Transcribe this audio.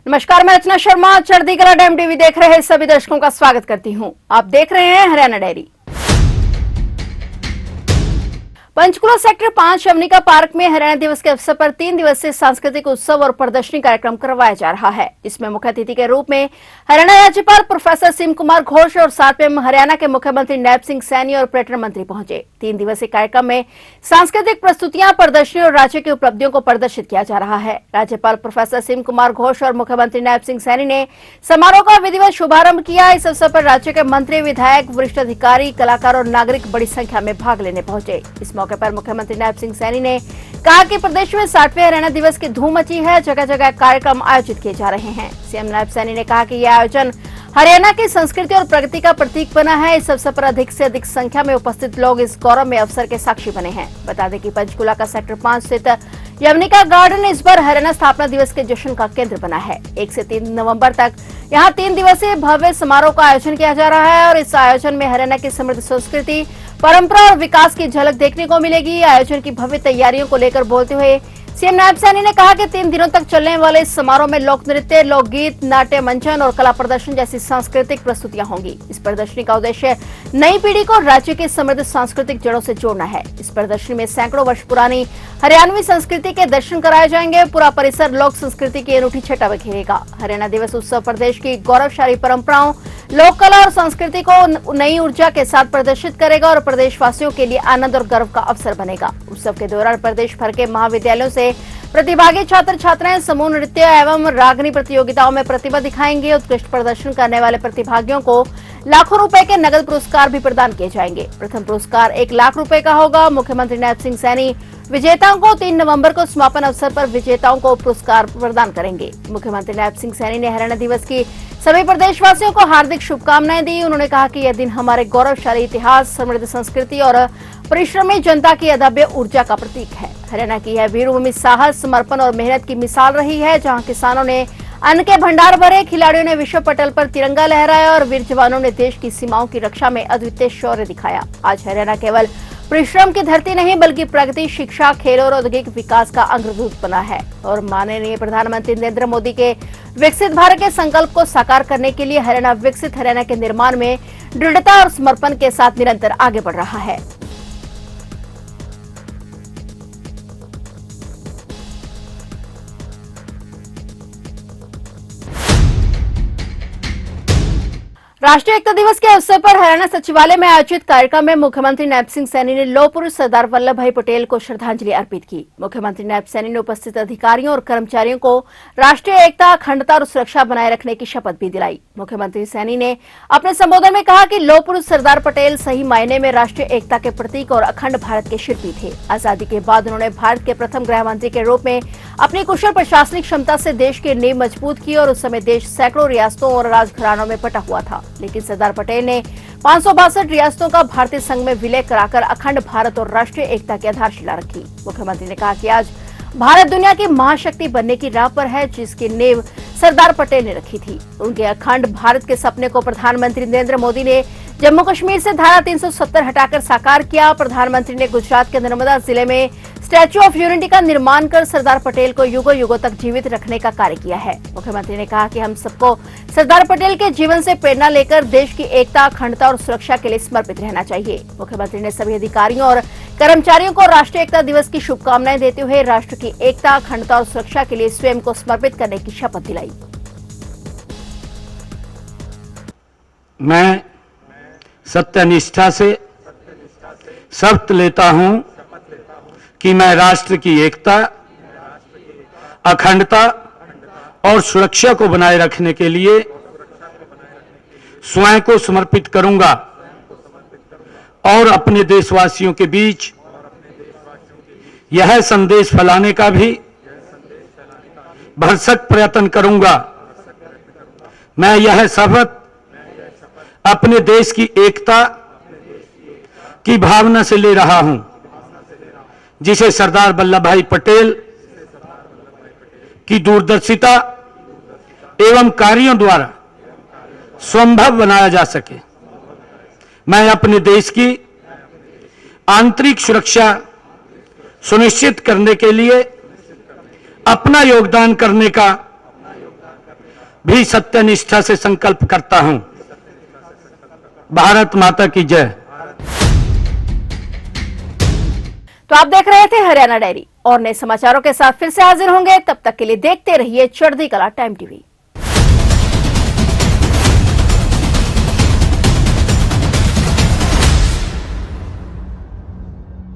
नमस्कार, मैं रचना Sharma Chardikla dam TV देख रहे सभी दर्शकों का स्वागत करती हूं। आप देख रहे हैं Haryana diary. Panchkula sector 5 Yavanika park में हरियाणा दिवस के अवसर पर 3 दिवसीय सांस्कृतिक उत्सव और प्रदर्शनी कार्यक्रम करवाया जा रहा है। इसमें मुख्य अतिथि के रूप में हरियाणा राज्यपाल प्रोफेसर सिम कुमार घोष और साथ में हरियाणा के मुख्यमंत्री नैब सिंह सैनी और पर्यटन मंत्री पहुंचे। 3 दिवसीय कार्यक्रम में सांस्कृतिक प्रस्तुतियां, प्रदर्शनी और राज्य की उपलब्धियों को प्रदर्शित किया जा रहा है। राज्यपाल प्रोफेसर सिम कुमार घोष और मुख्यमंत्री नैब सिंह सैनी ने समारोह का विधिवत शुभारंभ किया। इस अवसर पर राज्य के मंत्री, विधायक, वरिष्ठ अधिकारी, कलाकार और नागरिक बड़ी संख्या में भाग लेने पहुंचे। इस मौके पर मुख्यमंत्री नैब सिंह सैनी ने कहा कि प्रदेश में 60वें हरियाणा दिवस की धूम मची है। जगह जगह कार्यक्रम आयोजित किए जा रहे हैं। सीएम नैब सैनी ने कहा कि यह आयोजन हरियाणा की संस्कृति और प्रगति का प्रतीक बना है। इस अवसर पर अधिक से अधिक संख्या में उपस्थित लोग इस गौरव में अवसर के साक्षी बने हैं। बता दें कि पंचकुला का सेक्टर 5 स्थित यवनिका गार्डन इस बार हरियाणा स्थापना दिवस के जश्न का केंद्र बना है। 1 से 3 नवंबर तक यहाँ 3 दिवसीय भव्य समारोह का आयोजन किया जा रहा है और इस आयोजन में हरियाणा की समृद्ध संस्कृति, परंपरा और विकास की झलक देखने को मिलेगी। आयोजन की भव्य तैयारियों को लेकर बोलते हुए सीएम नैब सैनी ने कहा कि 3 दिनों तक चलने वाले इस समारोह में लोक नृत्य, लोकगीत, नाट्य मंचन और कला प्रदर्शन जैसी सांस्कृतिक प्रस्तुतियां होंगी। इस प्रदर्शनी का उद्देश्य नई पीढ़ी को राज्य की समृद्ध सांस्कृतिक जड़ों से जोड़ना है। इस प्रदर्शनी में सैकड़ों वर्ष पुरानी हरियाणवी संस्कृति के दर्शन कराए जाएंगे। पूरा परिसर लोक संस्कृति की अनूठी छटा बिखेरेगा। हरियाणा दिवस उत्सव प्रदेश की गौरवशाली परंपराओं, लोक कला और संस्कृति को नई ऊर्जा के साथ प्रदर्शित करेगा और प्रदेशवासियों के लिए आनंद और गर्व का अवसर बनेगा। उत्सव के दौरान प्रदेश भर के महाविद्यालयों से प्रतिभागी छात्र छात्राएं समूह नृत्य एवं रागनी प्रतियोगिताओं में प्रतिभा दिखाएंगे। उत्कृष्ट प्रदर्शन करने वाले प्रतिभागियों को लाखों रुपए के नगद पुरस्कार भी प्रदान किए जाएंगे। प्रथम पुरस्कार 1 लाख रुपए का होगा। मुख्यमंत्री नैब सिंह सैनी विजेताओं को 3 नवंबर को समापन अवसर पर विजेताओं को पुरस्कार प्रदान करेंगे। मुख्यमंत्री नैब सिंह सैनी ने हरियाणा दिवस की सभी प्रदेशवासियों को हार्दिक शुभकामनाएं दी। उन्होंने कहा कि यह दिन हमारे गौरवशाली इतिहास, समृद्ध संस्कृति और परिश्रमी जनता की अदम्य ऊर्जा का प्रतीक है। हरियाणा की यह वीरभूमि साहस, समर्पण और मेहनत की मिसाल रही है, जहां किसानों ने अन्न के भंडार भरे, खिलाड़ियों ने विश्व पटल पर तिरंगा लहराया और वीर जवानों ने देश की सीमाओं की रक्षा में अद्वितीय शौर्य दिखाया। आज हरियाणा केवल परिश्रम की धरती नहीं बल्कि प्रगति, शिक्षा, खेल और औद्योगिक विकास का अग्रदूत बना है और माननीय प्रधानमंत्री नरेंद्र मोदी के विकसित भारत के संकल्प को साकार करने के लिए हरियाणा विकसित हरियाणा के निर्माण में दृढ़ता और समर्पण के साथ निरंतर आगे बढ़ रहा है। राष्ट्रीय एकता दिवस के अवसर पर हरियाणा सचिवालय में आयोजित कार्यक्रम में मुख्यमंत्री नैब सिंह सैनी ने लौह पुरुष सरदार वल्लभ भाई पटेल को श्रद्धांजलि अर्पित की। मुख्यमंत्री नैब सैनी ने उपस्थित अधिकारियों और कर्मचारियों को राष्ट्रीय एकता, अखंडता और सुरक्षा बनाए रखने की शपथ भी दिलाई। मुख्यमंत्री सैनी ने अपने संबोधन में कहा कि लौह पुरुष सरदार पटेल सही मायने में राष्ट्रीय एकता के प्रतीक और अखंड भारत के शिल्पी थे। आजादी के बाद उन्होंने भारत के प्रथम गृह मंत्री के रूप में अपनी कुशल प्रशासनिक क्षमता से देश की नींव मजबूत की और उस समय देश सैकड़ों रियासतों और राजघरानों में बटा हुआ था, लेकिन सरदार पटेल ने 562 रियासतों का भारतीय संघ में विलय कराकर अखंड भारत और राष्ट्रीय एकता की आधारशिला रखी। मुख्यमंत्री ने कहा कि आज भारत दुनिया की महाशक्ति बनने की राह पर है, जिसकी नींव सरदार पटेल ने रखी थी। उनके अखंड भारत के सपने को प्रधानमंत्री नरेंद्र मोदी ने जम्मू कश्मीर से धारा 370 हटाकर साकार किया। प्रधानमंत्री ने गुजरात के नर्मदा जिले में स्टैच्यू ऑफ यूनिटी का निर्माण कर सरदार पटेल को युगों युगों तक जीवित रखने का कार्य किया है। मुख्यमंत्री ने कहा कि हम सबको सरदार पटेल के जीवन से प्रेरणा लेकर देश की एकता, अखंडता और सुरक्षा के लिए समर्पित रहना चाहिए। मुख्यमंत्री ने सभी अधिकारियों और कर्मचारियों को राष्ट्रीय एकता दिवस की शुभकामनाएं देते हुए राष्ट्र की एकता, अखंडता और सुरक्षा के लिए स्वयं को समर्पित करने की शपथ दिलाई। मैं सत्यनिष्ठा से शपथ लेता हूं कि मैं राष्ट्र की एकता, अखंडता और सुरक्षा को बनाए रखने के लिए स्वयं को समर्पित करूंगा और अपने देशवासियों के बीच यह संदेश फैलाने का भी भरसक प्रयत्न करूंगा। मैं यह शपथ अपने देश की एकता की भावना से ले रहा हूं, जिसे सरदार वल्लभ भाई पटेल की दूरदर्शिता एवं कार्यों द्वारा संभव बनाया जा सके। मैं अपने देश की आंतरिक सुरक्षा सुनिश्चित करने के लिए अपना योगदान करने का भी सत्यनिष्ठा से संकल्प करता हूं। भारत माता की जय। तो आप देख रहे थे हरियाणा डायरी और नए समाचारों के साथ फिर से हाजिर होंगे। तब तक के लिए देखते रहिए चढ़ती कला टाइम टीवी।